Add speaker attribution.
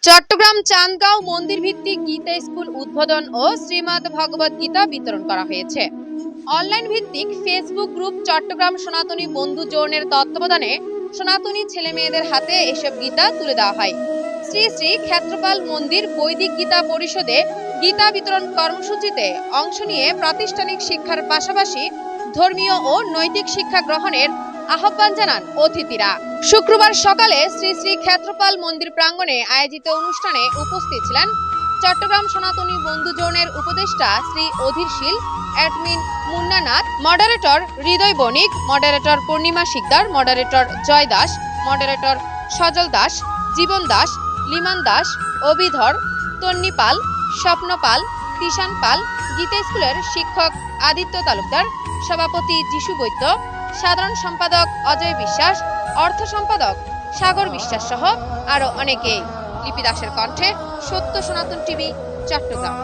Speaker 1: চট্টগ্রাম চান্দগাঁও মন্দির ভিত্তিক গীতা স্কুল উদ্বোধন ও শ্রীমদ্ ভগবদ গীতা বিতরণ করা হয়েছে। অনলাইন ভিত্তিক ফেসবুক গ্রুপ চট্টগ্রাম সনাতনী বন্ধু জোনের তত্ত্বাবধানে সনাতনী ছেলে মেয়েদের হাতে এসব গীতা তুলে দেওয়া হয়। শ্রী শ্রী ক্ষেত্রপাল মন্দির বৈদিক গীতা পরিষদে গীতা বিতরণ কর্মসূচিতে অংশ নিয়ে প্রাতিষ্ঠানিক শিক্ষার পাশাপাশি ধর্মীয় ও নৈতিক শিক্ষা গ্রহণের আহ্বান জানান অতিথিরা। শুক্রবার সকালে শ্রী শ্রী ক্ষেত্রপাল মন্দির প্রাঙ্গণে আয়োজিত অনুষ্ঠানে উপস্থিত ছিলেন চট্টগ্রাম সনাতনী বন্ধু জোনের উপদেষ্টা শ্রী অধীরশীল, অ্যাডমিন মুন্না নাথ, মডারেটর হৃদয় বণিক, মডারেটর পূর্ণিমা শিকদার, মডারেটর জয় দাস, মডারেটর সজল দাস, জীবন দাস, লিমান দাস, অভিধর, তন্নি পাল, স্বপ্ন পাল, তিশান পাল, গীতা স্কুলের শিক্ষক আদিত্য তালুকদার, সভাপতি যিশু বৈদ্য, সাধারণ সম্পাদক অজয় বিশ্বাস, অর্থ সম্পাদক সাগর বিশ্বাস সহ আরো অনেকেই। লিপি দাসের কণ্ঠে, সত্য সনাতন টিভি, চট্টগ্রাম।